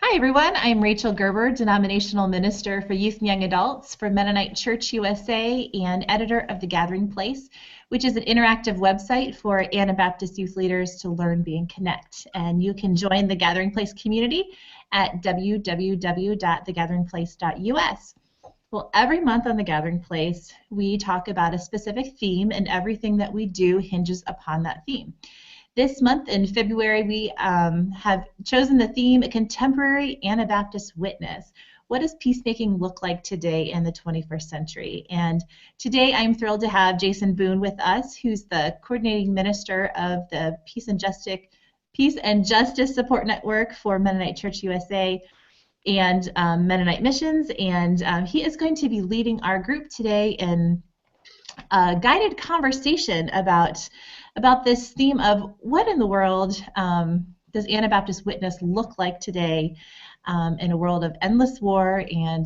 Hi everyone, I'm Rachel Gerber, Denominational Minister for Youth and Young Adults for Mennonite Church USA and editor of The Gathering Place, which is an interactive website for Anabaptist youth leaders to learn, be, and connect. And you can join the Gathering Place community at www.thegatheringplace.us. Well, every month on The Gathering Place, we talk about a specific theme, and everything that we do hinges upon that theme. This month in February, we have chosen the theme, A Contemporary Anabaptist Witness. What does peacemaking look like today in the 21st century? And today I'm thrilled to have Jason Boone with us, who's the coordinating minister of the Peace and Justice Support Network for Mennonite Church USA and Mennonite Missions. And he is going to be leading our group today in a guided conversation about this theme of what in the world does Anabaptist witness look like today in a world of endless war, and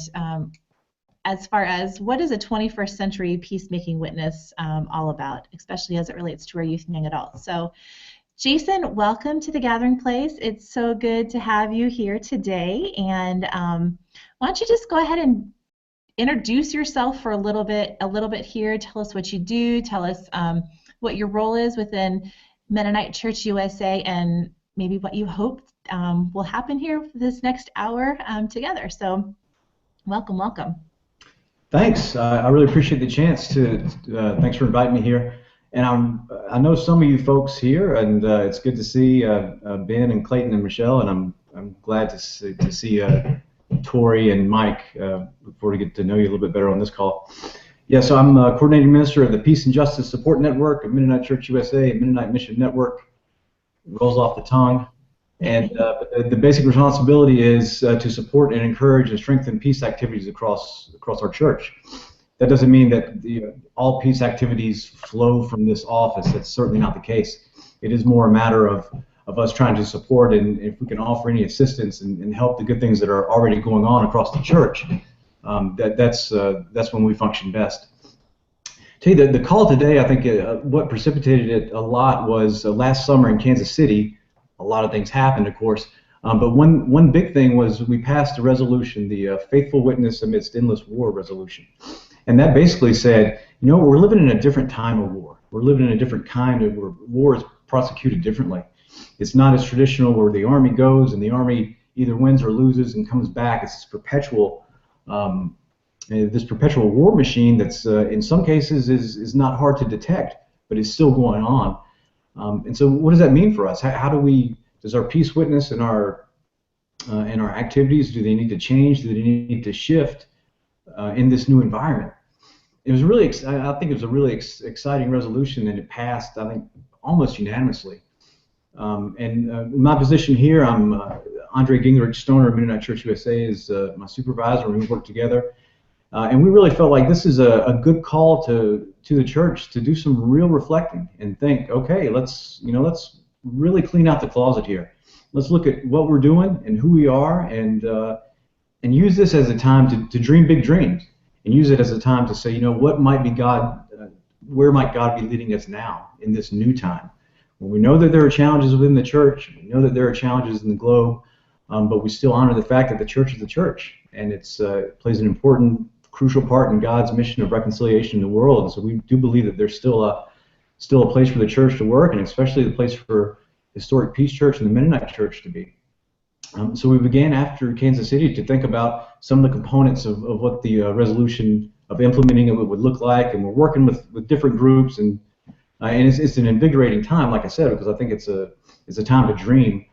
as far as what is a 21st century peacemaking witness all about, especially as it relates to our youth and young adults. So Jason, welcome to The Gathering Place. It's so good to have you here today, and why don't you just go ahead and introduce yourself for a little bit here. Tell us what you do, tell us what your role is within Mennonite Church USA, and maybe what you hope will happen here for this next hour together. So welcome. Thanks. I really appreciate the chance to, thanks for inviting me here. And I know some of you folks here, and it's good to see Ben and Clayton and Michelle, and I'm glad to see Tori and Mike. Look forward to get to know you a little bit better on this call. Yeah, so I'm coordinating minister of the Peace and Justice Support Network of Mennonite Church USA, Mennonite Mission Network. Rolls off the tongue. And the basic responsibility is to support and encourage and strengthen peace activities across our church. That doesn't mean that all peace activities flow from this office. That's certainly not the case. It is more a matter of us trying to support, and if we can offer any assistance and help the good things that are already going on across the church, that's when we function best. Tell you the call today, I think what precipitated it a lot was last summer in Kansas City. A lot of things happened, of course, but one big thing was we passed a resolution, the Faithful Witness Amidst Endless War resolution. And that basically said, we're living in a different time of war. We're living in a different kind of where war is prosecuted differently. It's not as traditional where the army goes and the army either wins or loses and comes back. It's this perpetual war machine that's in some cases is not hard to detect, but is still going on. And so what does that mean for us? Does our peace witness and our activities, do they need to change? Do they need to shift in this new environment? It was really, I think it was a really exciting resolution, and it passed, I think, almost unanimously. In my position here, I'm Andre Gingrich Stoner of Mennonite Church USA is my supervisor, and we work together. And we really felt like this is a good call to the church to do some real reflecting and think, okay, let's really clean out the closet here. Let's look at what we're doing and who we are, and use this as a time to dream big dreams, and use it as a time to say, what might be God, where might God be leading us now in this new time? When we know that there are challenges within the church, we know that there are challenges in the globe, but we still honor the fact that the church is the church, and it plays an important, crucial part in God's mission of reconciliation in the world. And so we do believe that there's still a place for the church to work, and especially the place for Historic Peace Church and the Mennonite Church to be. So we began after Kansas City to think about some of the components of what the resolution of implementing it would look like, and we're working with different groups, and it's an invigorating time, like I said, because I think it's a time to dream.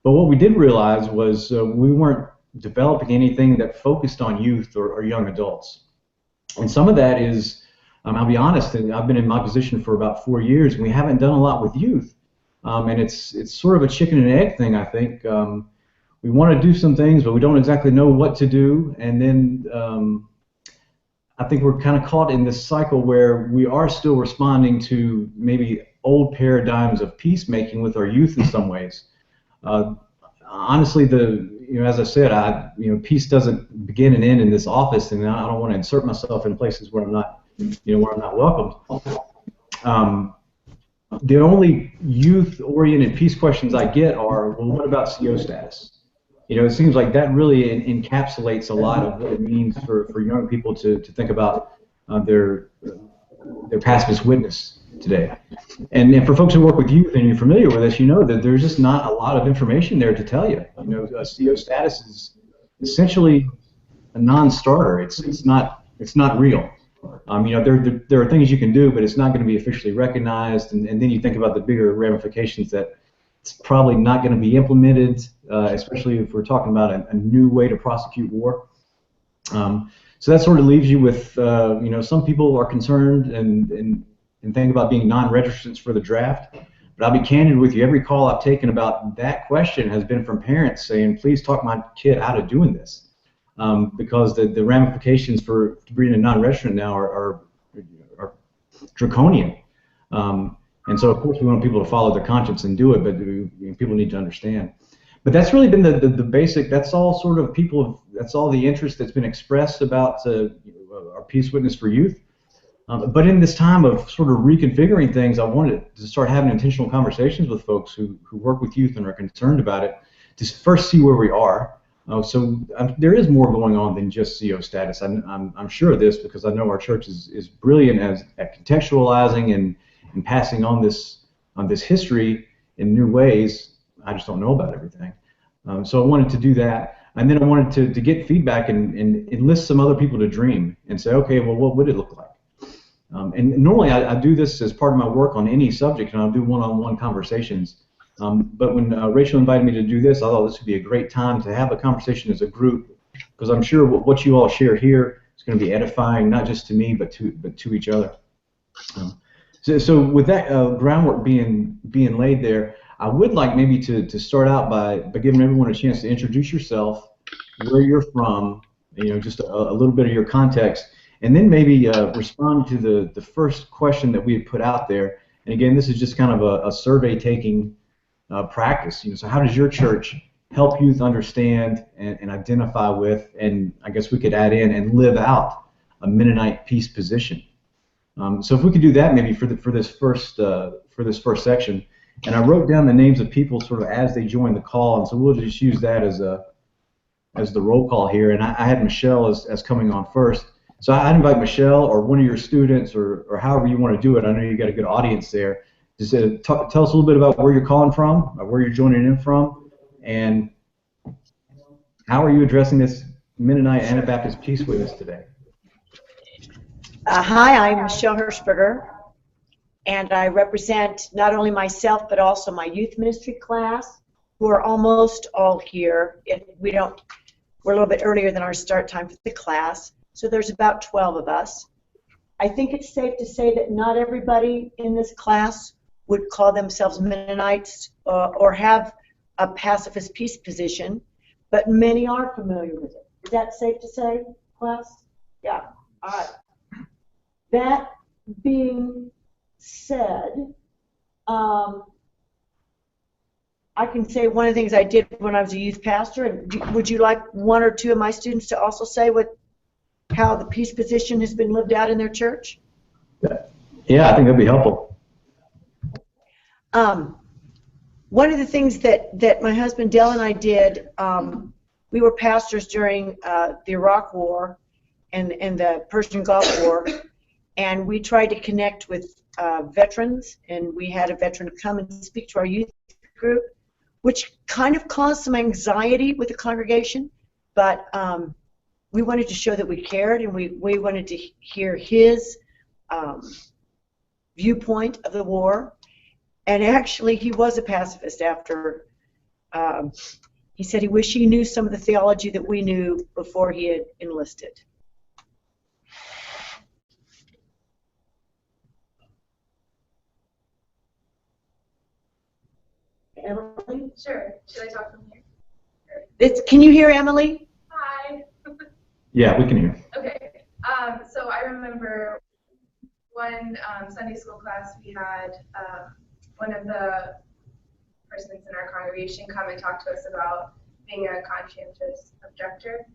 But what we did realize was we weren't developing anything that focused on youth or young adults. And some of that is, I'll be honest, and I've been in my position for about 4 years, and we haven't done a lot with youth. And it's sort of a chicken and egg thing, I think. We want to do some things, but we don't exactly know what to do. And then I think we're kind of caught in this cycle where we are still responding to maybe old paradigms of peacemaking with our youth in some ways. Honestly, as I said, peace doesn't begin and end in this office, and I don't want to insert myself in places where I'm not welcomed. The only youth-oriented peace questions I get are, well, what about CO status? it seems like that really encapsulates a lot of what it means for young people to think about their pacifist witness today. And for folks who work with youth and you're familiar with this, you know that there's just not a lot of information there to tell you. CO status is essentially a non-starter. It's not real. There are things you can do, but it's not going to be officially recognized. And then you think about the bigger ramifications that it's probably not going to be implemented, especially if we're talking about a new way to prosecute war. So that sort of leaves you with, some people are concerned and think about being non-registrants for the draft. But I'll be candid with you. Every call I've taken about that question has been from parents saying, please talk my kid out of doing this. Because the ramifications for being a non-registrant now are draconian. And so, of course, we want people to follow their conscience and do it, but people need to understand. But that's really been the basic. That's all sort of that's all the interest that's been expressed about our Peace Witness for Youth. But in this time of sort of reconfiguring things, I wanted to start having intentional conversations with folks who work with youth and are concerned about it, to first see where we are. So there is more going on than just CO status. I'm sure of this because I know our church is brilliant at contextualizing and passing on this history in new ways. I just don't know about everything. So I wanted to do that. And then I wanted to get feedback and enlist some other people to dream and say, okay, well, what would it look like? And normally I do this as part of my work on any subject, and I'll do one-on-one conversations. But when Rachel invited me to do this, I thought this would be a great time to have a conversation as a group, because I'm sure what you all share here is going to be edifying, not just to me, but to each other. So with that groundwork being laid there, I would like maybe to start out by giving everyone a chance to introduce yourself, where you're from, just a little bit of your context, and then maybe respond to the first question that we had put out there. And again, this is just kind of a survey-taking practice. So how does your church help youth understand and identify with, and I guess we could add in and live out a Mennonite peace position? So if we could do that maybe for this first section. And I wrote down the names of people sort of as they joined the call, and so we'll just use that as the roll call here. And I had Michelle as coming on first. So I'd invite Michelle or one of your students or however you want to do it. I know you've got a good audience there. Just tell us a little bit about where you're calling from, where you're joining in from, and how are you addressing this Mennonite Anabaptist Peace Witness today? Hi, I'm Michelle Hirschberger, and I represent not only myself but also my youth ministry class, who are almost all here. We're a little bit earlier than our start time for the class, so there's about 12 of us. I think it's safe to say that not everybody in this class would call themselves Mennonites or have a pacifist peace position, but many are familiar with it. Is that safe to say, class? Yeah. All right. That being said, I can say one of the things I did when I was a youth pastor, and would you like one or two of my students to also say how the peace position has been lived out in their church? Yeah, I think that'd be helpful. One of the things that my husband Dell and I did, we were pastors during the Iraq War and the Persian Gulf War, and we tried to connect with veterans, and we had a veteran come and speak to our youth group, which kind of caused some anxiety with the congregation, but we wanted to show that we cared, and we wanted to hear his viewpoint of the war. And actually, he was a pacifist after he said he wished he knew some of the theology that we knew before he had enlisted. Emily? Sure. Should I talk from here? Can you hear Emily? Hi. Yeah, we can hear. Okay. So I remember one Sunday school class we had one of the persons in our congregation come and talk to us about being a conscientious objector,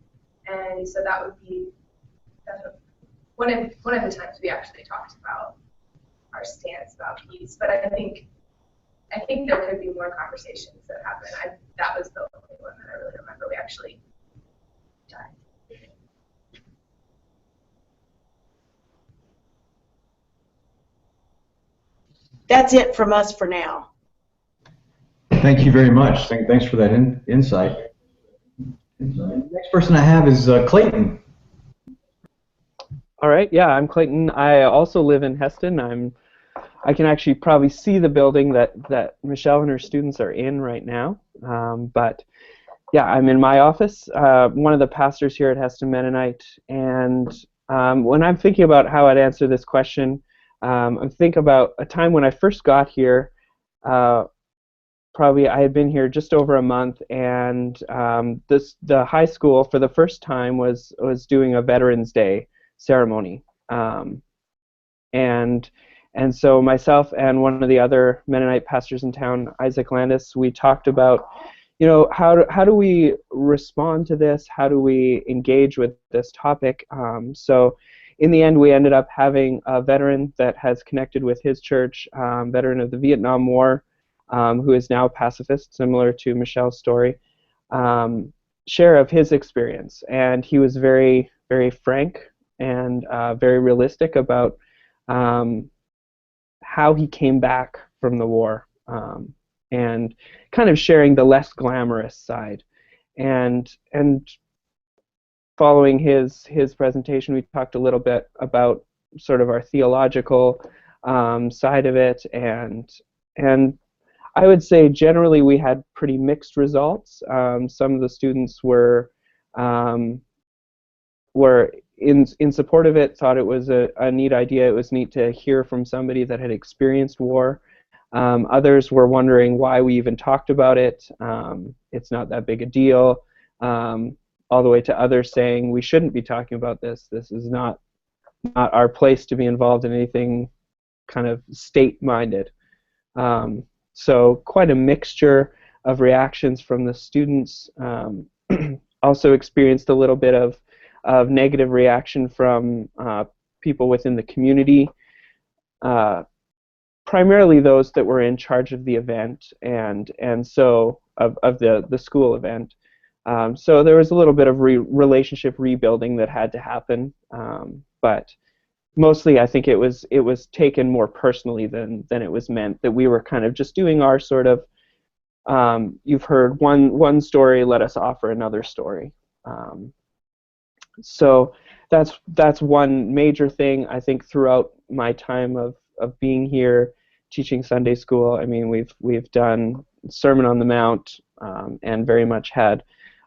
and so that would be one of the times we actually talked about our stance about peace. But I think I think there could be more conversations that happen. That was the only one that I really remember we actually done. That's it from us for now. Thank you very much. Thanks for that insight. Next person I have is Clayton. All right, yeah, I'm Clayton. I also live in Heston. I can actually probably see the building that Michelle and her students are in right now. But yeah, I'm in my office, one of the pastors here at Heston Mennonite. And when I'm thinking about how I'd answer this question, I'm thinking about a time when I first got here. Probably I had been here just over a month, and the high school for the first time was doing a Veterans Day ceremony, and so myself and one of the other Mennonite pastors in town, Isaac Landis, we talked about, how do we respond to this? How do we engage with this topic? So in the end, we ended up having a veteran that has connected with his church, veteran of the Vietnam War, who is now a pacifist, similar to Michelle's story, share of his experience. And he was very, very frank and very realistic about how he came back from the war, and kind of sharing the less glamorous side. And following his presentation, we talked a little bit about sort of our theological side of it, and I would say generally we had pretty mixed results. Some of the students were in support of it, thought it was a neat idea. It was neat to hear from somebody that had experienced war. Others were wondering why we even talked about it. It's not that big a deal. All the way to others saying we shouldn't be talking about this. This is not our place to be involved in anything kind of state-minded. So quite a mixture of reactions from the students. Also experienced a little bit of negative reaction from people within the community, primarily those that were in charge of the event and so of the school event. So there was a little bit of relationship rebuilding that had to happen, but mostly I think it was taken more personally than it was meant, that we were kind of just doing our sort of you've heard one story, let us offer another story. So that's one major thing I think throughout my time of being here teaching Sunday school. I mean, we've done Sermon on the Mount, and very much had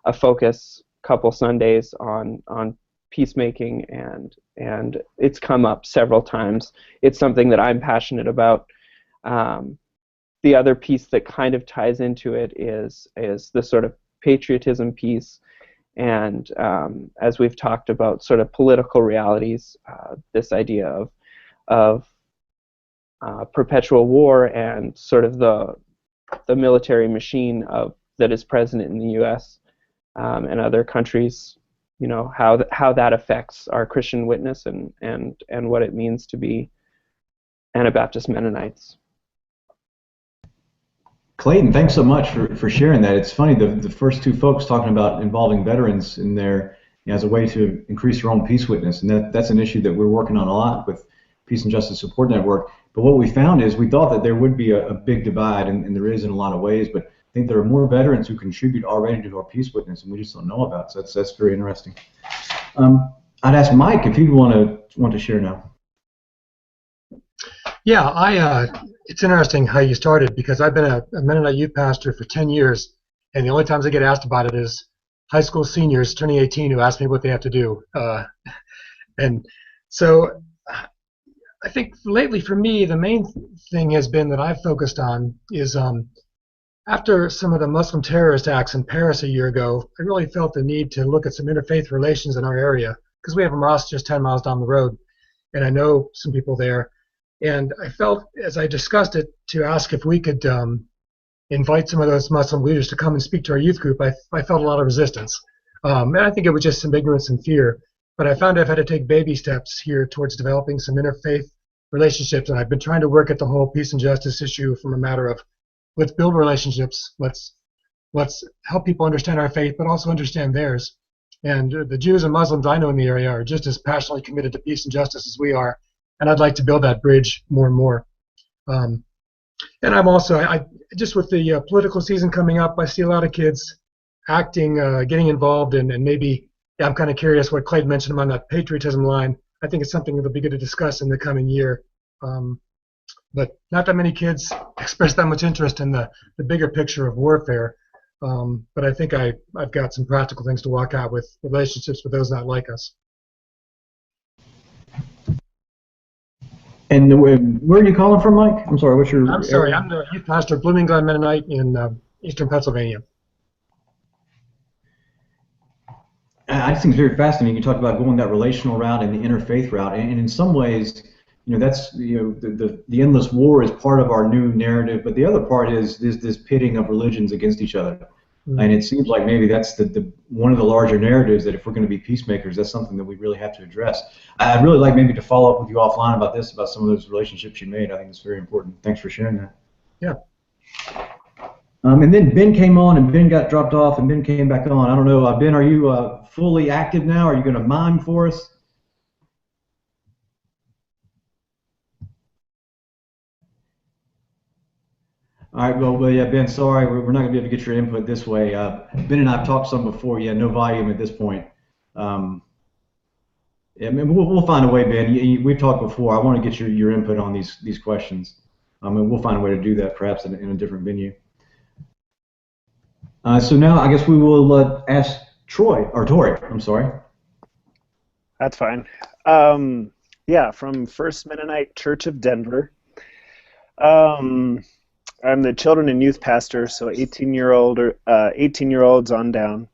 a focus couple Sundays on peacemaking, and it's come up several times. It's something that I'm passionate about. The other piece that kind of ties into it is the sort of patriotism piece, and as we've talked about sort of political realities, this idea of perpetual war and sort of the military machine that is present in the U.S. And other countries, how that affects our Christian witness and what it means to be Anabaptist Mennonites. Clayton, thanks so much for sharing that. It's funny, the first two folks talking about involving veterans in there as a way to increase your own peace witness, and that's an issue that we're working on a lot with Peace and Justice Support Network. But what we found is we thought that there would be a big divide, and there is in a lot of ways, but I think there are more veterans who contribute already to our peace witness, and we just don't know about. So that's very interesting. I'd ask Mike if he'd want to share now. Yeah, it's interesting how you started, because I've been a Mennonite youth pastor for 10 years, and the only times I get asked about it is high school seniors turning 18 who ask me what they have to do. And so I think lately for me, the main thing has been that I've focused on is after some of the Muslim terrorist acts in Paris a year ago, I really felt the need to look at some interfaith relations in our area, because we have a mosque just 10 miles down the road, and I know some people there. And I felt, as I discussed it, to ask if we could invite some of those Muslim leaders to come and speak to our youth group. I felt a lot of resistance. And I think it was just some ignorance and fear. But I found I've had to take baby steps here towards developing some interfaith relationships. And I've been trying to work at the whole peace and justice issue from a matter of let's build relationships. Let's help people understand our faith, but also understand theirs. And the Jews and Muslims I know in the area are just as passionately committed to peace and justice as we are, and I'd like to build that bridge more and more. And I'm also, I just with the political season coming up, I see a lot of kids acting, getting involved, and maybe, yeah, I'm kind of curious what Clayton mentioned on that patriotism line. I think it's something that'll be good to discuss in the coming year. But not that many kids express that much interest in the bigger picture of warfare. But I think I've got some practical things to walk out with relationships with those not like us. And where are you calling from, Mike? I'm sorry, what's your I'm sorry, area? I'm the youth pastor of Blooming Glen Mennonite in eastern Pennsylvania. I just think it's very fascinating. You talk about going that relational route and the interfaith route, and in some ways, that's the endless war is part of our new narrative, but the other part is this pitting of religions against each other. And it seems like maybe that's the one of the larger narratives, that if we're going to be peacemakers, that's something that we really have to address. I'd really like maybe to follow up with you offline about this, about some of those relationships you made. I think it's very important. Thanks for sharing that. Yeah. And then Ben came on, and Ben got dropped off, and Ben came back on. I don't know, Ben, are you fully active now? Are you going to mime for us? All right, well, yeah, Ben, sorry, we're not going to be able to get your input this way. Ben and I have talked some before. Yeah, no volume at this point. Yeah, I mean, we'll find a way, Ben. We've talked before. I want to get your input on these questions. And we'll find a way to do that, perhaps in a different venue. So now I guess we will ask Tori. I'm sorry. That's fine. Yeah, from First Mennonite Church of Denver. I'm the children and youth pastor, so 18-year-olds on down.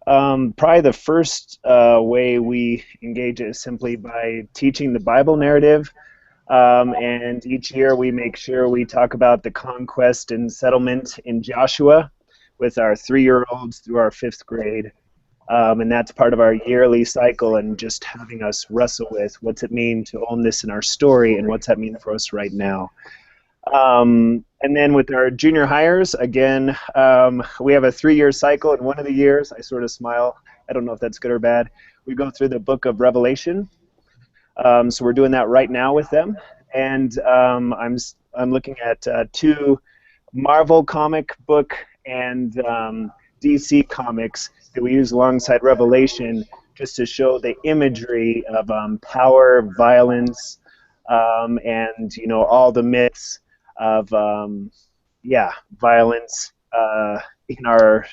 Probably the first way we engage is simply by teaching the Bible narrative, and each year we make sure we talk about the conquest and settlement in Joshua with our 3-year-olds through our 5th grade. And that's part of our yearly cycle, and just having us wrestle with what's it mean to own this in our story, and what's that mean for us right now. And then with our junior hires, again, we have a 3-year cycle, and one of the years, I sort of smile, I don't know if that's good or bad, we go through the book of Revelation. So we're doing that right now with them. And I'm looking at 2 Marvel comic book and DC comics that we use alongside Revelation, just to show the imagery of power, violence, and all the myths of violence in our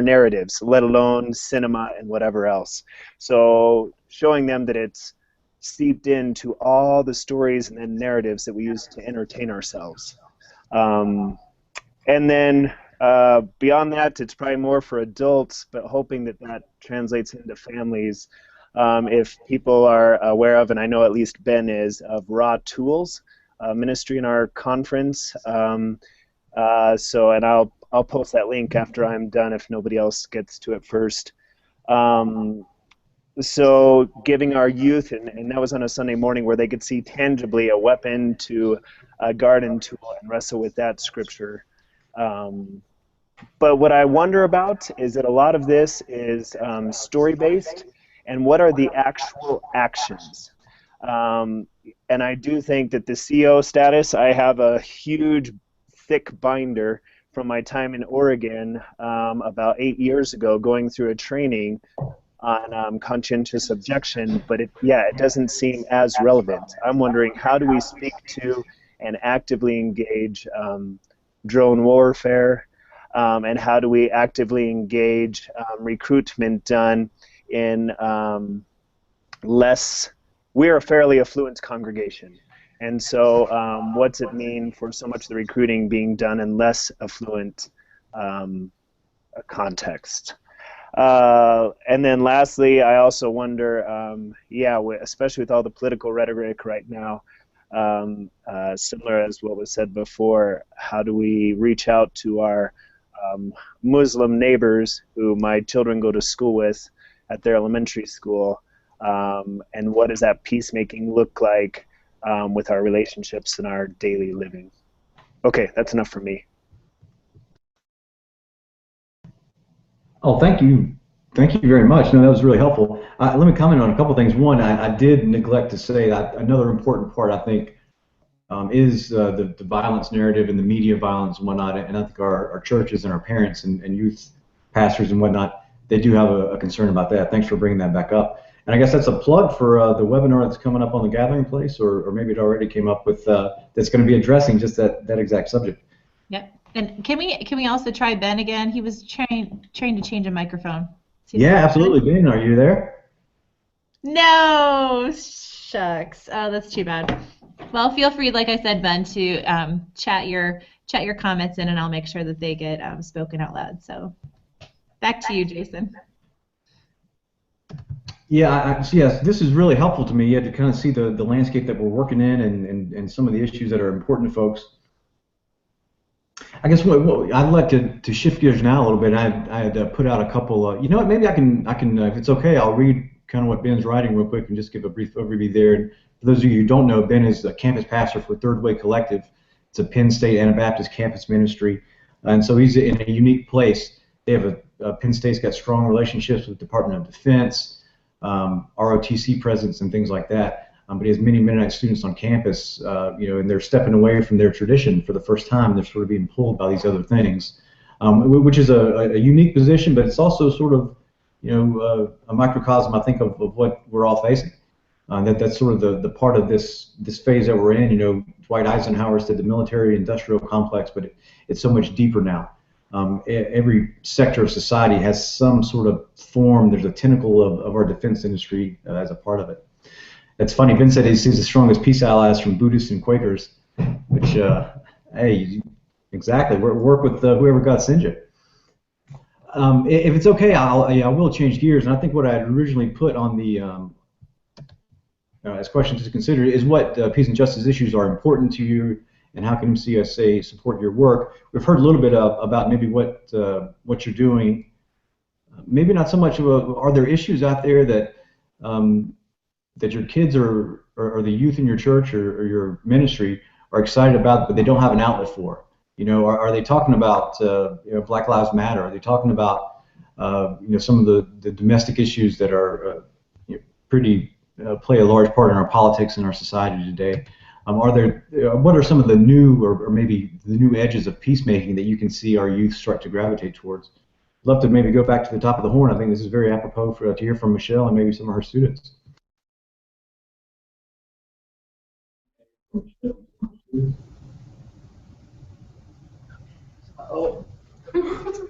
narratives, let alone cinema and whatever else. So showing them that it's seeped into all the stories and then narratives that we use to entertain ourselves. And then beyond that, it's probably more for adults, but hoping that translates into families. If people are aware of, and I know at least Ben is, of Raw Tools ministry in our conference. And I'll post that link after I'm done if nobody else gets to it first. So giving our youth, and that was on a Sunday morning, where they could see tangibly a weapon to a garden tool and wrestle with that scripture. But what I wonder about is that a lot of this is story-based, and what are the actual actions? And I do think that the CO status, I have a huge, thick binder from my time in Oregon about 8 years ago, going through a training on conscientious objection, but it doesn't seem as relevant. I'm wondering, how do we speak to and actively engage drone warfare, and how do we actively engage recruitment done in we're a fairly affluent congregation, and so what's it mean for so much of the recruiting being done in less affluent context? And then lastly, I also wonder, especially with all the political rhetoric right now, similar as what was said before, how do we reach out to our Muslim neighbors who my children go to school with at their elementary school, and what does that peacemaking look like with our relationships and our daily living? Okay, that's enough for me. Oh, thank you. Thank you very much. No, that was really helpful. Let me comment on a couple things. One, I did neglect to say that another important part, I think, is the violence narrative and the media violence and whatnot. And I think our churches and our parents and youth pastors and whatnot, they do have a concern about that. Thanks for bringing that back up. And I guess that's a plug for the webinar that's coming up on the Gathering Place, or maybe it already came up with that's going to be addressing just that exact subject. Yep. And can we also try Ben again? He was trying to change a microphone. Yeah, absolutely. Ben, are you there? No, shucks. Oh, that's too bad. Well, feel free, like I said, Ben, to chat your comments in, and I'll make sure that they get spoken out loud. So, back to you, Jason. Yeah, yes, this is really helpful to me. You had to kind of see the landscape that we're working in and some of the issues that are important to folks. I guess what I'd like to shift gears now a little bit. I had put out a couple. You know what? Maybe I can if it's okay, I'll read kind of what Ben's writing real quick and just give a brief overview there. And for those of you who don't know, Ben is a campus pastor for Third Way Collective. It's a Penn State Anabaptist campus ministry, and so he's in a unique place. They have Penn State's got strong relationships with the Department of Defense, ROTC presence, and things like that. But he has many Mennonite students on campus, and they're stepping away from their tradition for the first time. They're sort of being pulled by these other things, which is a unique position, but it's also sort of, a microcosm, I think, of what we're all facing. That's sort of the part of this phase that we're in. Dwight Eisenhower said the military-industrial complex, but it's so much deeper now. Every sector of society has some sort of form. There's a tentacle of our defense industry as a part of it. It's funny, Ben said he sees the strongest peace allies from Buddhists and Quakers, which, hey, exactly, work with whoever God sends you. If it's okay, I will change gears, and I think what I had originally put on the as questions to consider is what peace and justice issues are important to you, and how can MCSA support your work. We've heard a little bit about maybe what you're doing. Maybe not so much are there issues out there that that your kids or the youth in your church or your ministry are excited about, but they don't have an outlet for? Are they talking about Black Lives Matter? Are they talking about some of the domestic issues that are pretty play a large part in our politics and our society today? What are some of the new or maybe the new edges of peacemaking that you can see our youth start to gravitate towards? I'd love to maybe go back to the top of the horn. I think this is very apropos to hear from Michelle and maybe some of her students. Oh,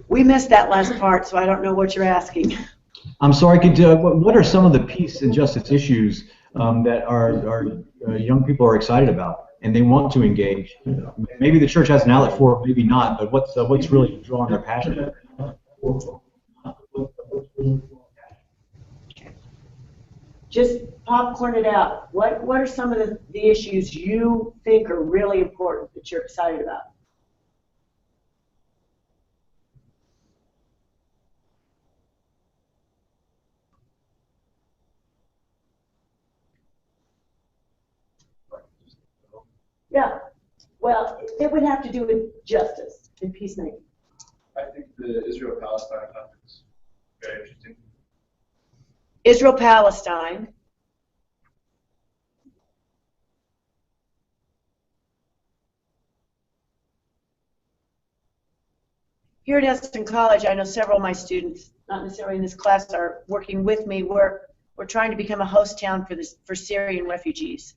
we missed that last part, so I don't know what you're asking. I'm sorry. What are some of the peace and justice issues that our young people are excited about and they want to engage? Maybe the church has an outlet for it, maybe not. But what's really drawing their passion? Just popcorn it out. What are some of the issues you think are really important that you're excited about? Yeah. Well, it would have to do with justice and peacemaking. I think the Israel-Palestine topic is very interesting. Israel-Palestine. Here at Eston College, I know several of my students, not necessarily in this class, are working with me. We're trying to become a host town for Syrian refugees.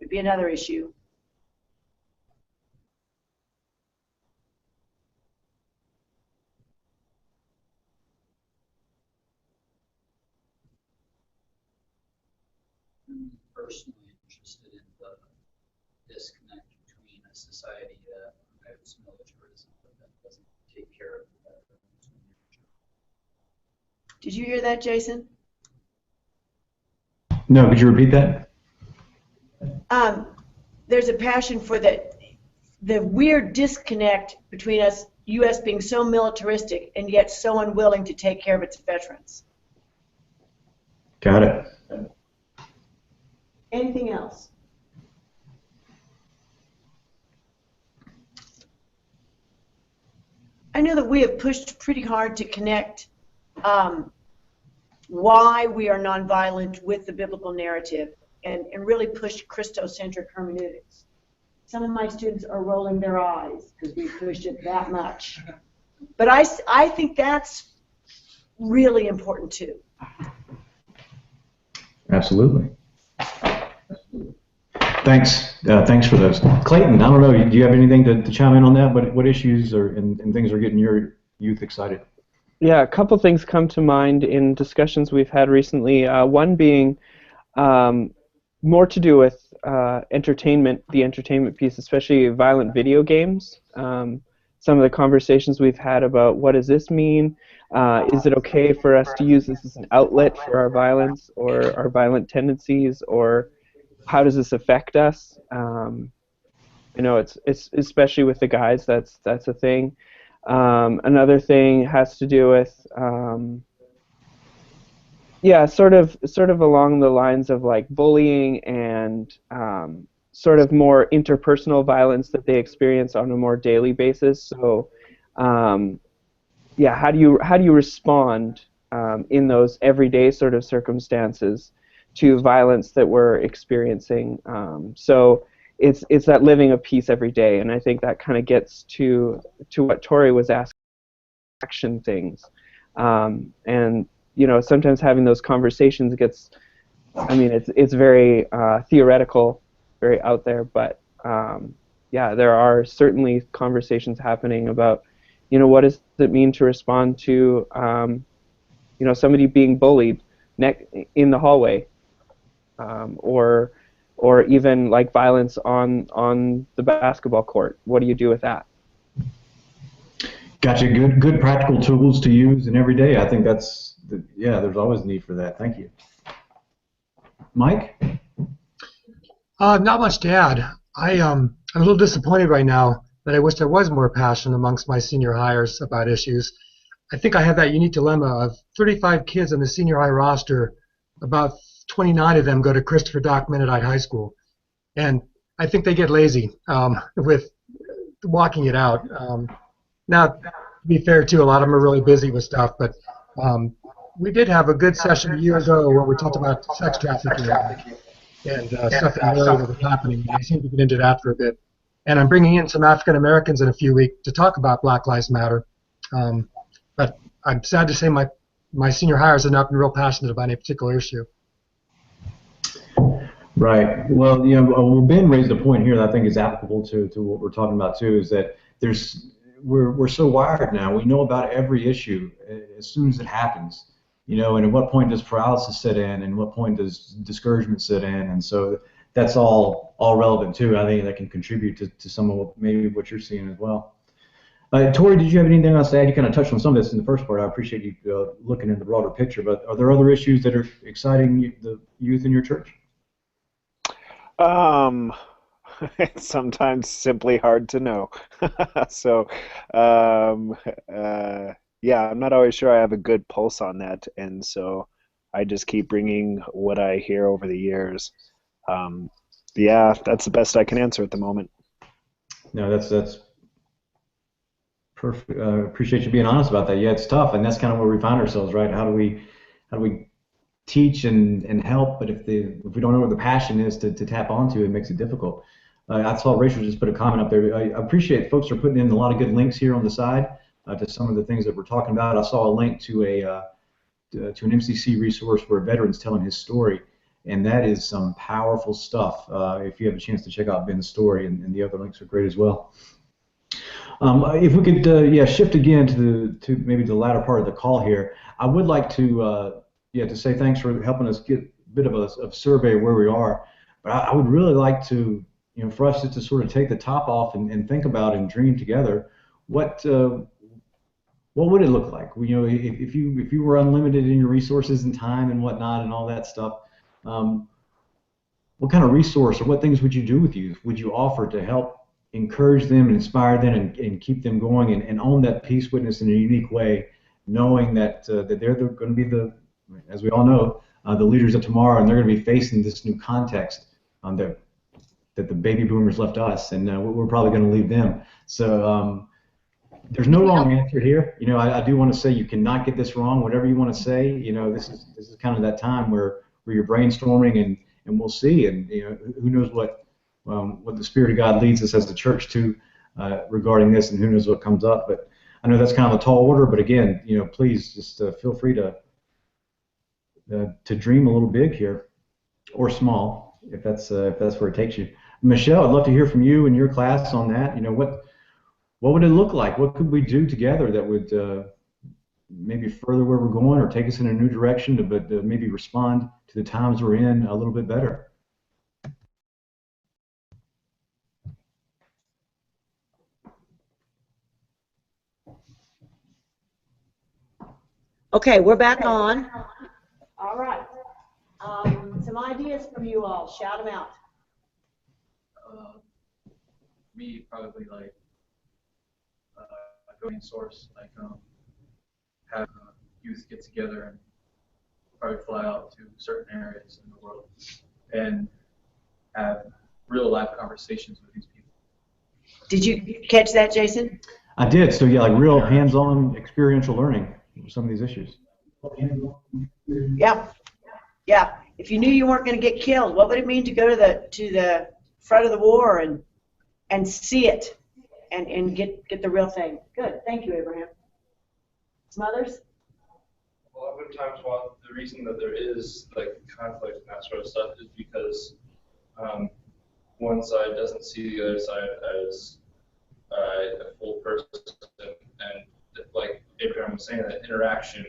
It would be another issue. Personally interested in the disconnect between a society that promotes militarism but that doesn't take care of the veterans. Did you hear that, Jason? No, could you repeat that? There's a passion for the weird disconnect between U.S. being so militaristic and yet so unwilling to take care of its veterans. Got it. Anything else? I know that we have pushed pretty hard to connect why we are nonviolent with the biblical narrative and really push Christocentric hermeneutics. Some of my students are rolling their eyes because we pushed it that much. But I think that's really important too. Absolutely. Thanks. Thanks for those. Clayton, I don't know, do you have anything to chime in on that? What issues and things are getting your youth excited? Yeah, a couple things come to mind in discussions we've had recently. One being more to do with entertainment, the entertainment piece, especially violent video games. Some of the conversations we've had about what does this mean? Is it okay for us to use this as an outlet for our violence or our violent tendencies, or how does this affect us? You know, it's especially with the guys, that's a thing. Another thing has to do with yeah, sort of along the lines of like bullying and sort of more interpersonal violence that they experience on a more daily basis. So, yeah, how do you respond in those everyday sort of circumstances to violence that we're experiencing? So it's that living of peace every day, and I think that kind of gets to what Tori was asking, action things, and you know, sometimes having those conversations gets, I mean, it's very theoretical, very out there, but yeah, there are certainly conversations happening about, you know, what does it mean to respond to, you know, somebody being bullied in the hallway, or even like violence on the basketball court. What do you do with that? Gotcha. Good practical tools to use in every day. I think yeah, there's always a need for that. Thank you. Mike? Not much to add. I'm a little disappointed right now that I wish there was more passion amongst my senior hires about issues. I think I have that unique dilemma of 35 kids on the senior high roster, about 29 of them go to Christopher Dock Mennonite High School. And I think they get lazy with walking it out. Now, to be fair, too, a lot of them are really busy with stuff, but we did have a good session a year ago where we talked about sex trafficking and stuff in the area that was happening. And I seem to get into that for a bit. And I'm bringing in some African Americans in a few weeks to talk about Black Lives Matter. But I'm sad to say my senior hires have not been real passionate about any particular issue. Right. Well, you know, Ben raised a point here that I think is applicable to what we're talking about too, is that we're so wired now. We know about every issue as soon as it happens, you know, and at what point does paralysis set in, and what point does discouragement set in, and so that's all relevant too. I think that can contribute to some of maybe what you're seeing as well. Tori, did you have anything else to add? You kind of touched on some of this in the first part. I appreciate you looking at the broader picture, but are there other issues that are exciting the youth in your church? It's sometimes simply hard to know. So, yeah, I'm not always sure I have a good pulse on that, and so I just keep bringing what I hear over the years. Yeah, that's the best I can answer at the moment. No, that's perfect. Appreciate you being honest about that. Yeah, it's tough, and that's kind of where we find ourselves, right? How do we teach and help, but if we don't know where the passion is to tap onto, it makes it difficult. I saw Rachel just put a comment up there. I appreciate folks are putting in a lot of good links here on the side to some of the things that we're talking about. I saw a link to an MCC resource where a veteran's telling his story, and that is some powerful stuff. If you have a chance to check out Ben's story, and the other links are great as well. If we could, shift again to maybe the latter part of the call here, I would like to say thanks for helping us get a bit of a survey of where we are. But I would really like to, you know, for us to sort of take the top off and think about and dream together what would it look like? You know, if you were unlimited in your resources and time and whatnot and all that stuff, what kind of resource or what things would you do with youth? Would you offer to help encourage them and inspire them and keep them going and own that peace witness in a unique way, knowing that they're going to be as we all know, the leaders of tomorrow, and they're going to be facing this new context that the baby boomers left us, and we're probably going to leave them. So There's no wrong answer here. You know, I do want to say you cannot get this wrong. Whatever you want to say, you know, this is kind of that time where you're brainstorming and we'll see. And you know, who knows what the Spirit of God leads us as the church to regarding this, and who knows what comes up. But I know that's kind of a tall order. But again, you know, please just feel free to dream a little big here, or small, if that's where it takes you. Michelle, I'd love to hear from you and your class on that. You know, what would it look like? What could we do together that would maybe further where we're going, or take us in a new direction, but maybe respond to the times we're in a little bit better? Okay, we're back on. All right. Some ideas from you all. Shout them out. Me, probably like a going source, like have youth get together and probably fly out to certain areas in the world and have real life conversations with these people. Did you catch that, Jason? I did. So yeah, like real hands-on experiential learning with some of these issues. Yeah. Yeah. If you knew you weren't going to get killed, what would it mean to go to the front of the war and see it and get the real thing? Good. Thank you, Abraham. Some others? Well, oftentimes, the reason that there is like conflict and that sort of stuff is because one side doesn't see the other side as a full person, and like Abraham was saying, that interaction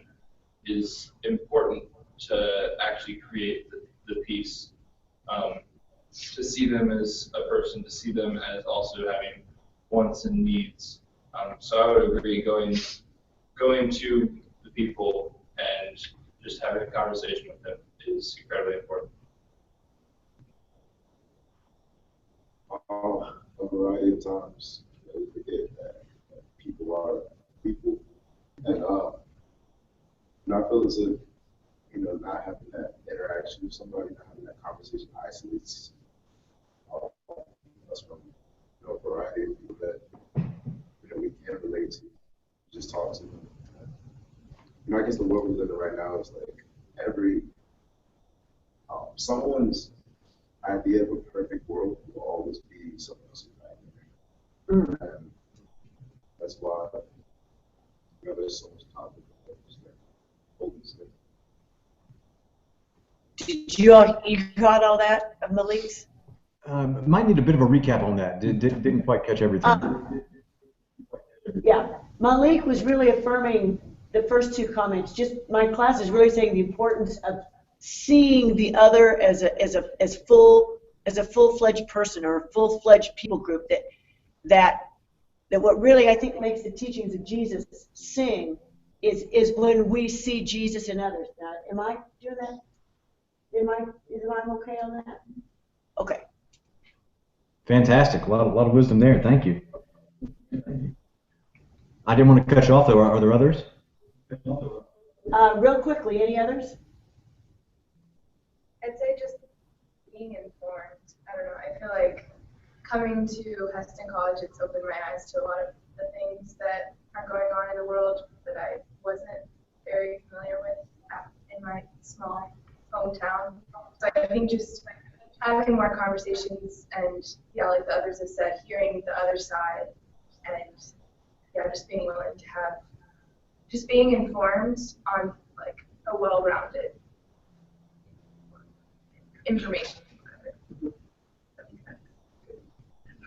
is important to actually create the peace. To see them as a person, to see them as also having wants and needs. So I would agree, going to the people and just having a conversation with them is incredibly important. A variety of times, we forget that people are people, and I feel as if, you know, not having that interaction with somebody, not having that conversation isolates us from, you know, a variety of people that, you know, we can relate to. Just talk to them. You know, I guess the world we live in right now is like every someone's idea of a perfect world will always be someone else's nightmare. And that's why, you know, there's so much conflict. Did you caught all that of Malik's? Might need a bit of a recap on that. Didn't quite catch everything. Yeah, Malik was really affirming the first two comments. Just my class is really saying the importance of seeing the other as a full-fledged person or a full-fledged people group. That what really I think makes the teachings of Jesus sing is when we see Jesus in others. Now, am I doing that? Am I okay on that? Okay. Fantastic. A lot of wisdom there. Thank you. I didn't want to cut you off, though. Are there others? Real quickly, any others? I'd say just being informed. I don't know. I feel like coming to Heston College, it's opened my eyes to a lot of the things that are going on in the world that I wasn't very familiar with in my small hometown. So I think just having more conversations and, yeah, like the others have said, hearing the other side and, yeah, just being willing to have, just being informed on, like, a well-rounded information.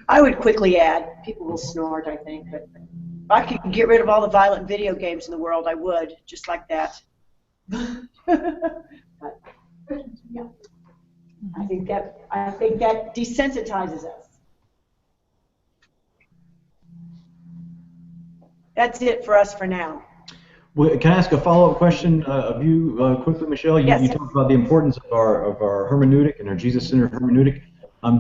I would quickly add, people will snort, I think, but if I could get rid of all the violent video games in the world, I would, just like that. But, yeah. I think that desensitizes us. That's it for us for now. Well, can I ask a follow-up question of you quickly, Michelle? Yes. You talked about the importance of our hermeneutic and our Jesus-centered hermeneutic.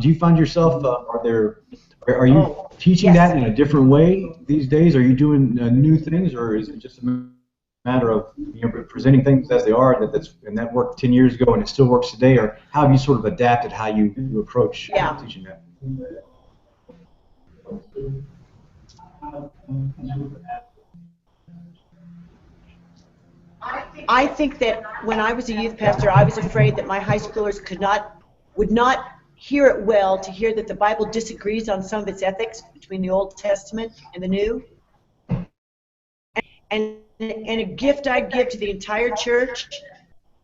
Do you find yourself, are you teaching yes. that in a different way these days? Are you doing new things, or is it just a matter of, you know, presenting things as they are, and that worked 10 years ago and it still works today, or how have you sort of adapted how you approach teaching that? I think that when I was a youth pastor, I was afraid that my high schoolers would not hear it well to hear that the Bible disagrees on some of its ethics between the Old Testament and the New. And a gift I'd give to the entire church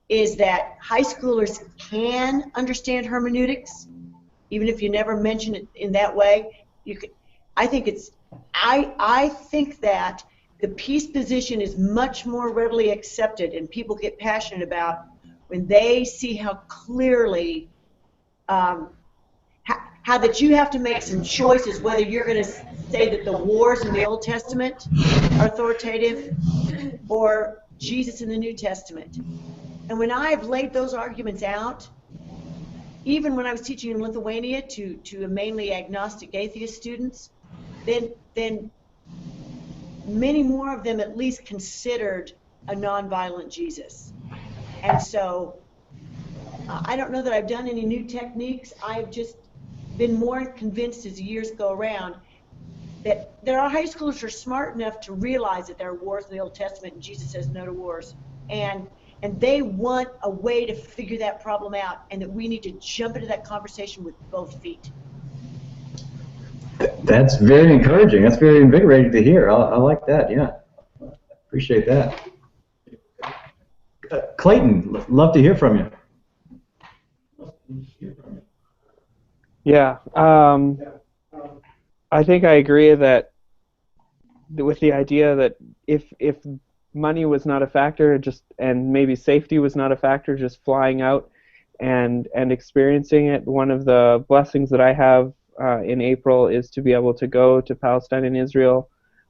is that high schoolers can understand hermeneutics, even if you never mention it in that way. You could, I think it's, I think that the peace position is much more readily accepted and people get passionate about when they see how clearly, how that you have to make some choices whether you're going to say that the wars in the Old Testament are authoritative or Jesus in the New Testament. And when I've laid those arguments out, even when I was teaching in Lithuania to a mainly agnostic atheist students, then many more of them at least considered a nonviolent Jesus. And so I don't know that I've done any new techniques. I've just been more convinced as the years go around that there are high schoolers who are smart enough to realize that there are wars in the Old Testament and Jesus says no to wars. And they want a way to figure that problem out, and that we need to jump into that conversation with both feet. That's very encouraging. That's very invigorating to hear. I like that. Yeah, appreciate that. Clayton, love to hear from you. Yeah, I think I agree that with the idea that if money was not a factor, and maybe safety was not a factor, just flying out and experiencing it. One of the blessings that I have in April is to be able to go to Palestine and Israel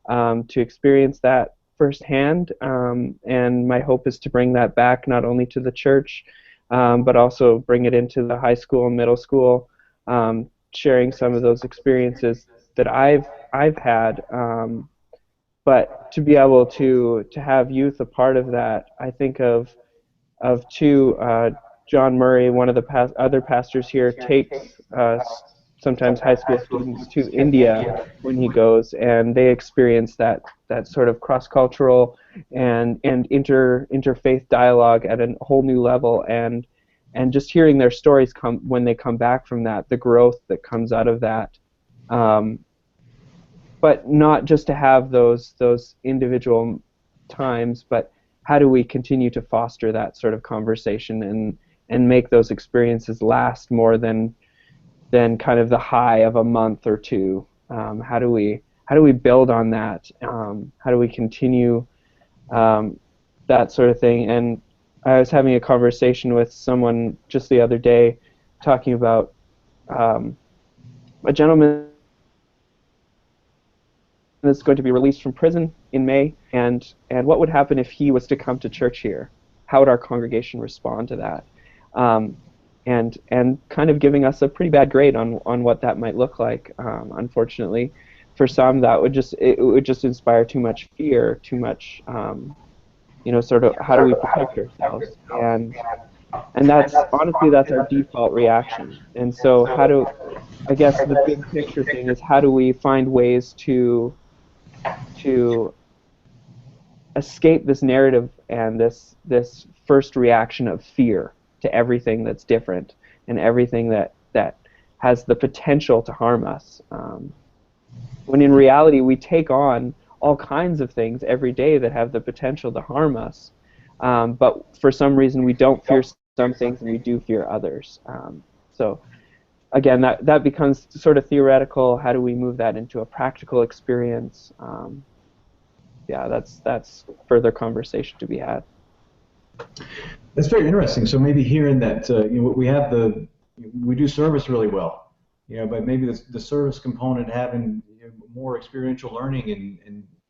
to experience that firsthand, and my hope is to bring that back not only to the church, but also bring it into the high school and middle school, sharing some of those experiences that I've had. But to be able to have youth a part of that, I think of John Murray, one of the other pastors here, takes sometimes high school students to India when he goes, and they experience that sort of cross-cultural and interfaith dialogue at a whole new level, and just hearing their stories when they come back from that, the growth that comes out of that. But not just to have those individual times, but how do we continue to foster that sort of conversation and make those experiences last more than kind of the high of a month or two? How do we build on that? How do we continue that sort of thing? And I was having a conversation with someone just the other day, talking about a gentleman that's going to be released from prison in May, and what would happen if he was to come to church here? How would our congregation respond to that? And kind of giving us a pretty bad grade on what that might look like. Unfortunately, for some, that would just inspire too much fear, too much, sort of how do we protect ourselves? And that's honestly that's our default reaction. And so I guess the big picture thing is, how do we find ways to escape this narrative and this first reaction of fear to everything that's different and everything that has the potential to harm us, when in reality we take on all kinds of things every day that have the potential to harm us, but for some reason we don't fear some things and we do fear others. So again, that becomes sort of theoretical. How do we move that into a practical experience? Yeah, that's further conversation to be had. That's very interesting. So maybe hearing that we do service really well, but maybe the service component, having more experiential learning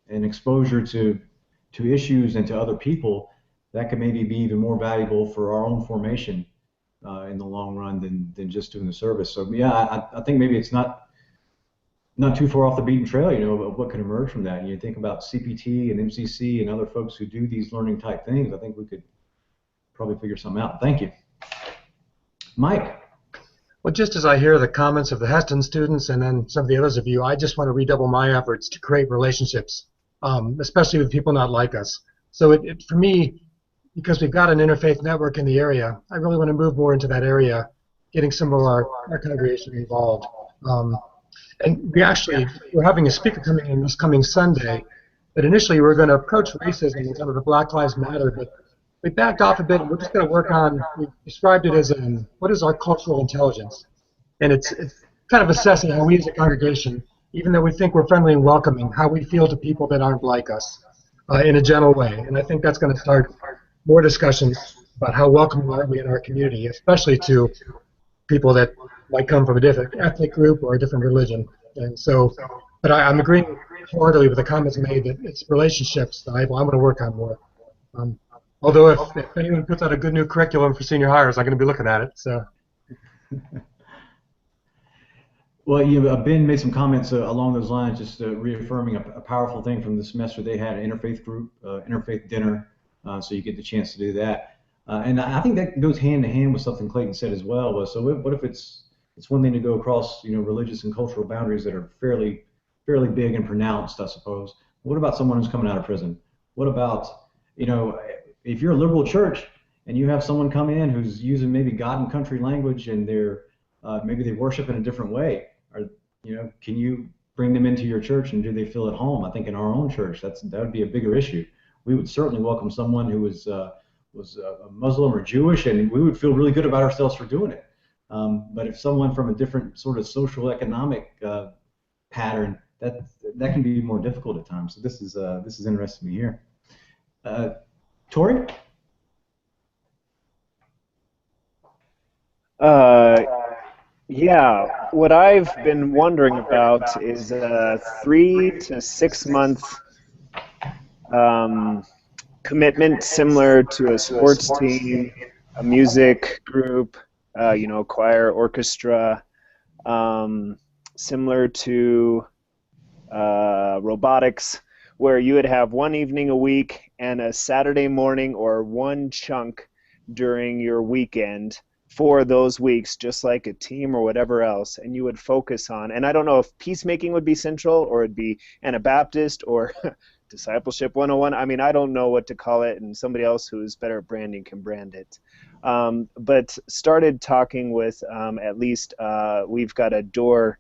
and exposure to issues and to other people, that could maybe be even more valuable for our own formation in the long run than just doing the service. So yeah, I think maybe it's not too far off the beaten trail, of what can emerge from that. You think about CPT and MCC and other folks who do these learning type things. I think we could probably figure something out. Thank you. Mike. Well, just as I hear the comments of the Heston students and then some of the others of you, I just want to redouble my efforts to create relationships, especially with people not like us. So for me, because we've got an interfaith network in the area, I really want to move more into that area, getting some of our congregation involved. And we're having a speaker coming in this coming Sunday, but initially we were going to approach racism and kind of the Black Lives Matter, but we backed off a bit, and we're just going to work on, we described it as what is our cultural intelligence? And it's kind of assessing how we as a congregation, even though we think we're friendly and welcoming, how we feel to people that aren't like us in a gentle way. And I think that's going to start more discussions about how welcoming are we in our community, especially to people that might come from a different ethnic group or a different religion. And so, but I'm agreeing wholeheartedly with the comments made that it's relationships that I'm going to work on more. Although if anyone puts out a good new curriculum for senior hires, I'm going to be looking at it. So. Well, Ben made some comments along those lines, just reaffirming a powerful thing from the semester. They had an interfaith group, interfaith dinner, so you get the chance to do that. And I think that goes hand in hand with something Clayton said as well. So what if it's one thing to go across, religious and cultural boundaries that are fairly big and pronounced, I suppose. What about someone who's coming out of prison? What about, if you're a liberal church and you have someone come in who's using maybe God and country language and maybe they worship in a different way, or can you bring them into your church and do they feel at home? I think in our own church that would be a bigger issue. We would certainly welcome someone who was a Muslim or Jewish, and we would feel really good about ourselves for doing it. But if someone from a different sort of social economic pattern, that can be more difficult at times. So this is interesting to hear. Tori? Yeah, what I've been wondering about is a 3 to 6 month commitment similar to a sports team, a music group, choir, orchestra, similar to robotics, where you would have one evening a week and a Saturday morning or one chunk during your weekend for those weeks, just like a team or whatever else, and you would focus on, and I don't know if peacemaking would be central or it'd be Anabaptist or Discipleship 101. I mean, I don't know what to call it, and somebody else who's better at branding can brand it. But started talking with at least we've got a door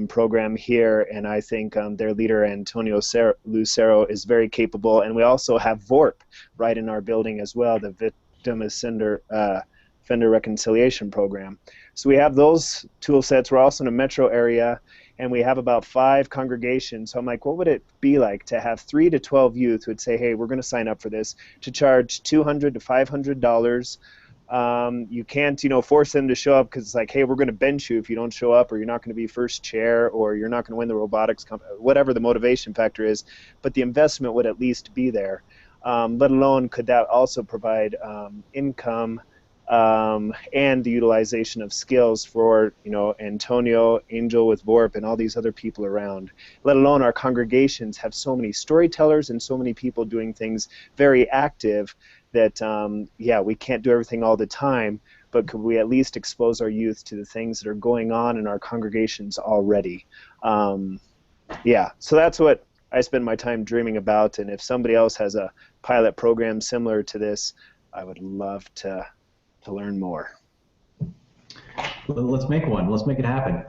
program here, and I think their leader Antonio Lucero is very capable, and we also have VORP right in our building as well, the Victim Offender Reconciliation Program. So we have those tool sets. We're also in a metro area, and we have about 5 congregations. So I'm like, what would it be like to have 3 to 12 youth who would say, hey, we're going to sign up for this, to charge $200 to $500. You can't, force them to show up because it's like, hey, we're going to bench you if you don't show up, or you're not going to be first chair, or you're not going to win the robotics, whatever the motivation factor is. But the investment would at least be there. Let alone could that also provide income and the utilization of skills for, Antonio, Angel with VORP, and all these other people around. Let alone our congregations have so many storytellers and so many people doing things very active that, we can't do everything all the time, but could we at least expose our youth to the things that are going on in our congregations already? So that's what I spend my time dreaming about, and if somebody else has a pilot program similar to this, I would love to learn more. Well, let's make one. Let's make it happen.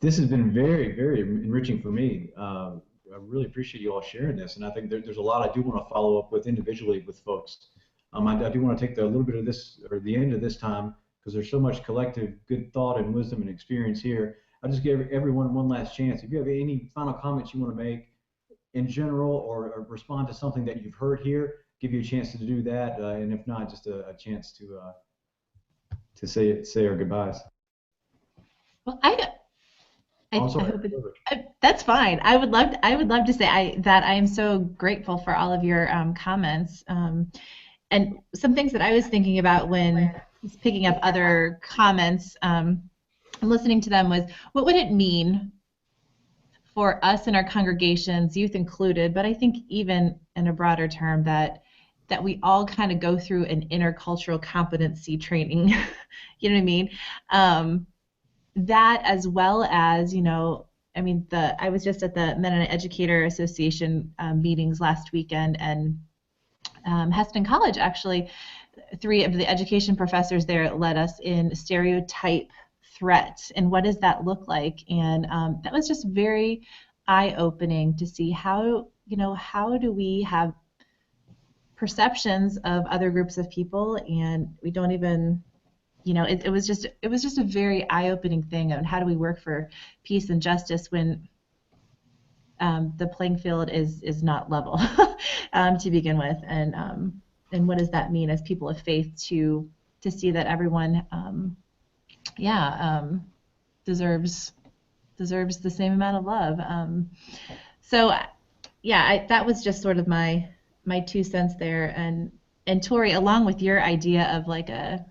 This has been very, very enriching for me. I really appreciate you all sharing this, and I think there's a lot I do want to follow up with individually with folks. I do want to take a little bit of this, or the end of this time, because there's so much collective good thought and wisdom and experience here. I'll just give everyone one last chance. If you have any final comments you want to make in general, or respond to something that you've heard here, give you a chance to do that, and if not, just a chance to say our goodbyes. Well, that's fine. I would love to say that I am so grateful for all of your comments, and some things that I was thinking about when picking up other comments and listening to them was, what would it mean for us and our congregations, youth included, but I think even in a broader term, that that we all kind of go through an intercultural competency training. You know what I mean? That as well as, I mean, I was just at the Mennonite Educator Association meetings last weekend, and Heston College actually, 3 of the education professors there led us in stereotype threat and what does that look like, and that was just very eye-opening to see how do we have perceptions of other groups of people and we don't even, it was just a very eye-opening thing on how do we work for peace and justice when the playing field is not level to begin with, and what does that mean as people of faith to see that everyone deserves the same amount of love. So yeah, that was just sort of my 2 cents there, and Tori, along with your idea of like a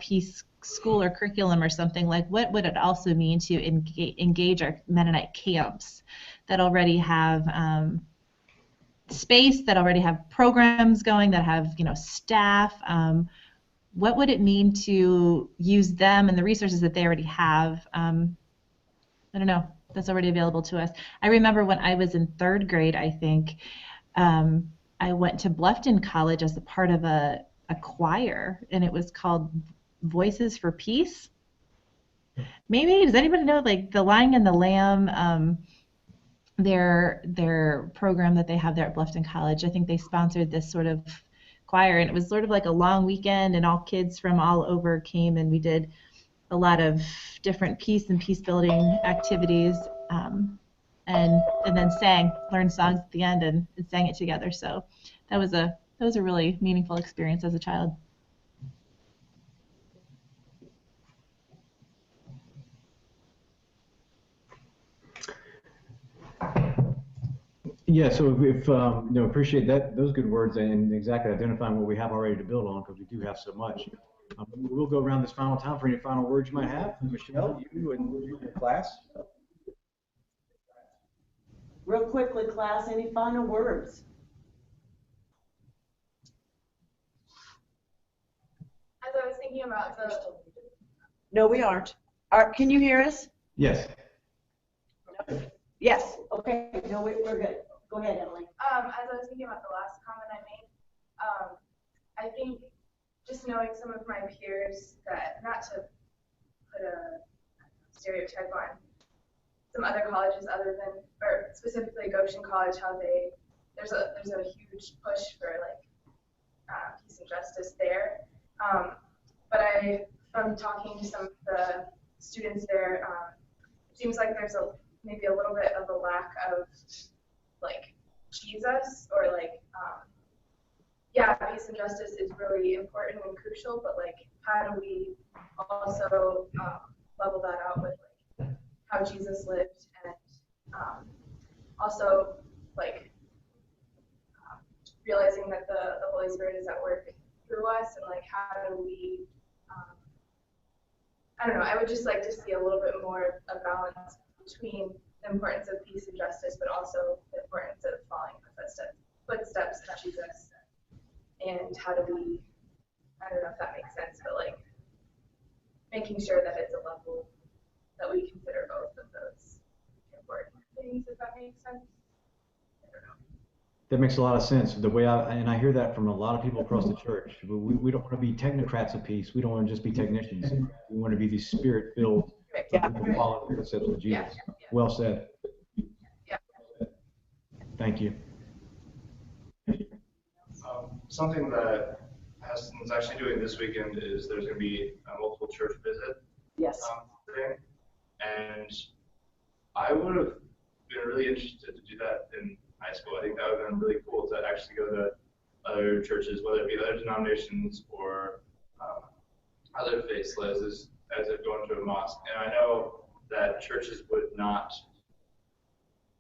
peace school or curriculum or something, like what would it also mean to engage our Mennonite camps that already have space, that already have programs going, that have staff? What would it mean to use them and the resources that they already have? I don't know, that's already available to us. I remember when I was in 3rd grade, I think, I went to Bluffton College as a part of a choir, and it was called Voices for Peace. Maybe, does anybody know, like the Lion and the Lamb, their program that they have there at Bluffton College? I think they sponsored this sort of choir, and it was sort of like a long weekend, and all kids from all over came, and we did a lot of different peace and peace building activities, and then learned songs at the end and sang it together. So that was a really meaningful experience as a child. Yeah, so if appreciate those good words and exactly identifying what we have already to build on, because we do have so much. We'll go around this final time for any final words you might have. Michelle, you and your class. Real quickly, class, any final words? As I was thinking about No, we aren't. Can you hear us? Yes. Yes. Okay. No, we're good. Go ahead, Emily. As I was thinking about the last comment I made, I think just knowing some of my peers, that not to put a stereotype on some other colleges other than, or specifically Goshen College, how there's a huge push for like peace and justice there. But from talking to some of the students there, it seems like there's maybe a little bit of a lack of like Jesus, or like peace and justice is really important and crucial, but like how do we also level that out with like how Jesus lived, and also like realizing that the Holy Spirit is at work through us, and like how do we I don't know, I would just like to see a little bit more of a balance between the importance of peace and justice, but also the importance of following the footsteps of Jesus, and how do we, I don't know if that makes sense, but like making sure that it's a level that we consider both of those important things, if that makes sense. I don't know. That makes a lot of sense. The way I hear that from a lot of people across the church. We don't want to be technocrats of peace. We don't want to just be technicians. We want to be these spirit-filled people following the footsteps of Jesus. Well said. Yeah. Thank you. Something that Heston's actually doing this weekend is there's going to be a multiple church visit thing, and I would have been really interested to do that in high school. I think that would have been really cool to actually go to other churches, whether it be other denominations or other faiths, as if going to a mosque. And I know that churches would not,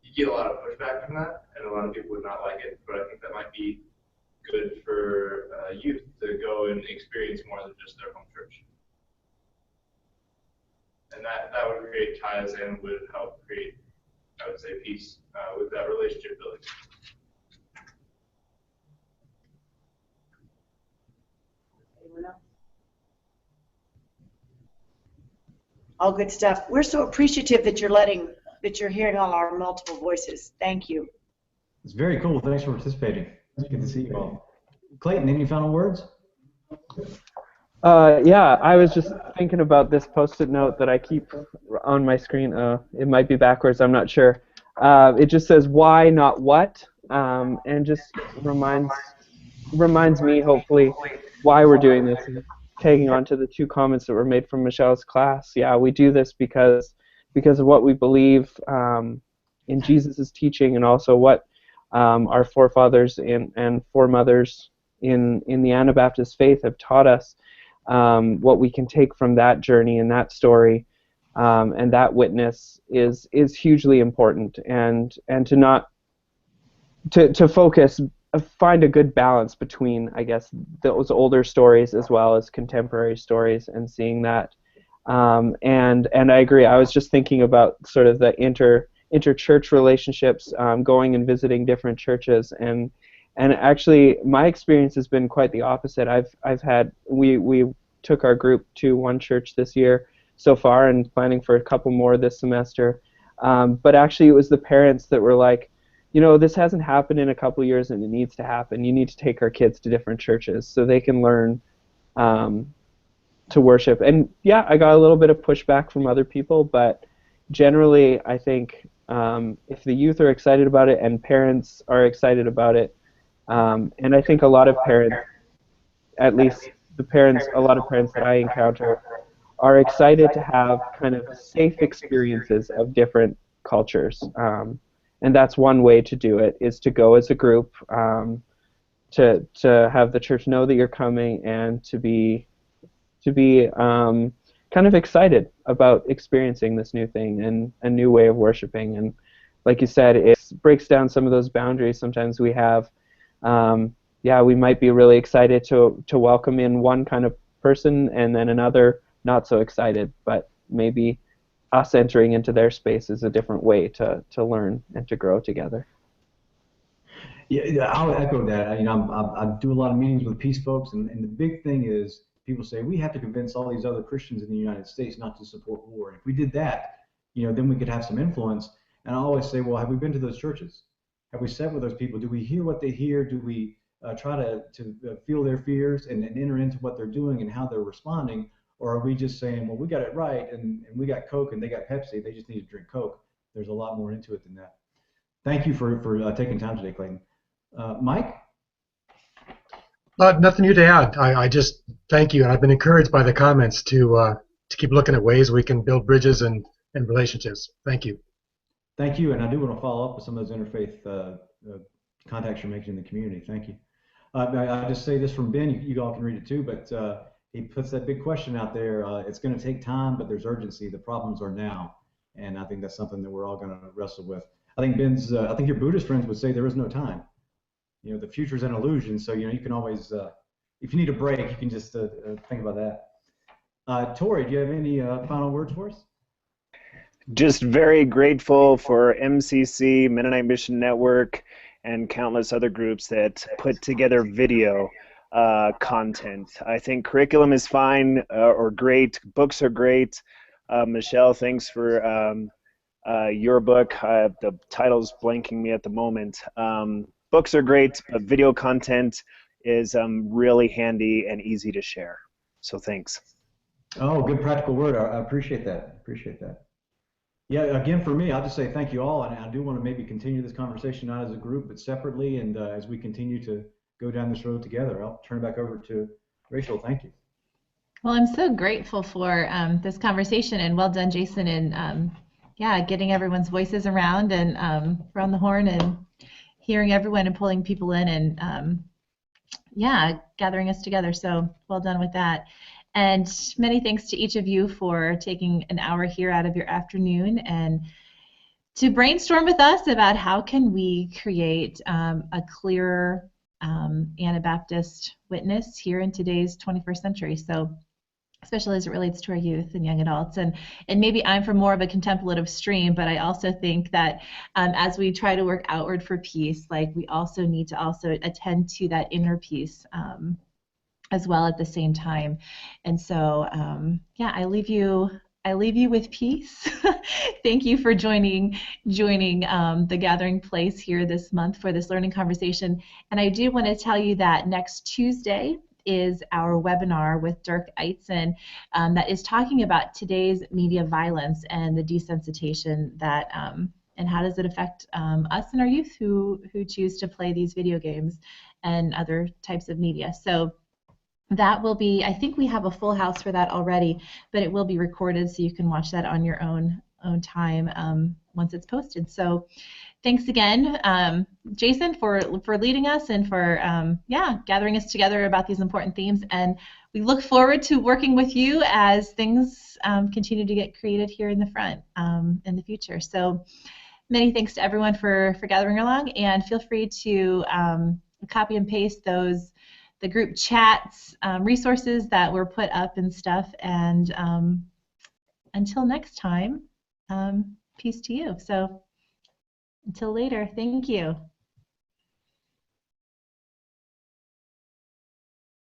you get a lot of pushback from that, and a lot of people would not like it, but I think that might be good for youth to go and experience more than just their home church. And that would create ties and would help create, I would say, peace with that relationship building. All good stuff. We're so appreciative that you're hearing all our multiple voices. Thank you. It's very cool. Thanks for participating. It's good to see you all. Clayton, any final words? Yeah, I was just thinking about this post-it note that I keep on my screen. It might be backwards, I'm not sure. It just says why, not what, and just reminds me, hopefully, why we're doing this. And tagging on to the two comments that were made from Michelle's class, yeah, we do this because of what we believe in Jesus' teaching, and also what our forefathers and foremothers in the Anabaptist faith have taught us. What we can take from that journey and that story and that witness is hugely important, and to not to focus, find a good balance between, I guess, those older stories as well as contemporary stories, and seeing that. And I agree. I was just thinking about sort of the inter-church relationships, going and visiting different churches, and actually my experience has been quite the opposite. I've had we took our group to one church this year so far, and planning for a couple more this semester. But actually, it was the parents that were like, this hasn't happened in a couple years, and it needs to happen. You need to take our kids to different churches so they can learn to worship. And yeah, I got a little bit of pushback from other people, but generally, I think if the youth are excited about it and parents are excited about it, and I think a lot of parents, at least a lot of parents that I encounter, are excited to have kind of safe experiences of different cultures. And that's one way to do it, is to go as a group, to have the church know that you're coming, and to be kind of excited about experiencing this new thing and a new way of worshiping. And like you said, it breaks down some of those boundaries sometimes we have. We might be really excited to welcome in one kind of person, and then another not so excited, but maybe us entering into their space is a different way to learn and to grow together. Yeah, I'll echo that. I do a lot of meetings with peace folks, and the big thing is people say we have to convince all these other Christians in the United States not to support war. And if we did that, then we could have some influence. And I always say, well, have we been to those churches? Have we sat with those people? Do we hear what they hear? Do we try to feel their fears and enter into what they're doing and how they're responding? Or are we just saying, well, we got it right, and we got Coke and they got Pepsi, they just need to drink Coke? There's a lot more into it than that. Thank you for taking time today, Clayton. Mike? Nothing new to add. I just thank you, and I've been encouraged by the comments to keep looking at ways we can build bridges and relationships. Thank you. Thank you, and I do want to follow up with some of those interfaith contacts you're making in the community. Thank you. I just say this from Ben. You all can read it too, but he puts that big question out there. It's going to take time, but there's urgency. The problems are now, and I think that's something that we're all going to wrestle with. I think Ben's. I think your Buddhist friends would say there is no time. The future is an illusion, so you can always, if you need a break, you can just think about that. Tori, do you have any final words for us? Just very grateful for MCC, Mennonite Mission Network, and countless other groups that put together video content. I think curriculum is fine or great. Books are great. Michelle, thanks for your book. The title's blanking me at the moment. Books are great, but video content is really handy and easy to share. So thanks. Oh, good practical word. I appreciate that. Appreciate that. Yeah, again, for me, I'll just say thank you all, and I do want to maybe continue this conversation not as a group, but separately, and as we continue to go down this road together. I'll turn it back over to Rachel. Thank you. Well, I'm so grateful for this conversation, and well done, Jason, and getting everyone's voices around and around the horn, and hearing everyone and pulling people in, and gathering us together. So well done with that. And many thanks to each of you for taking an hour here out of your afternoon and to brainstorm with us about how can we create a clearer Anabaptist witness here in today's 21st century. So especially as it relates to our youth and young adults. And maybe I'm from more of a contemplative stream, but I also think that as we try to work outward for peace, like we also need to also attend to that inner peace as well at the same time. And so, I leave you I leave you with peace. Thank you for joining the Gathering Place here this month for this learning conversation. And I do want to tell you that next Tuesday is our webinar with Dirk Eitzen that is talking about today's media violence and the desensitization that and how does it affect us and our youth who choose to play these video games and other types of media. So that will be, I think we have a full house for that already, but it will be recorded so you can watch that on your own time once it's posted. So thanks again, Jason, for leading us and for gathering us together about these important themes. And we look forward to working with you as things continue to get created here in the front in the future. So many thanks to everyone for gathering along, and feel free to copy and paste the group chats, resources that were put up and stuff. And until next time, peace to you. So until later, thank you.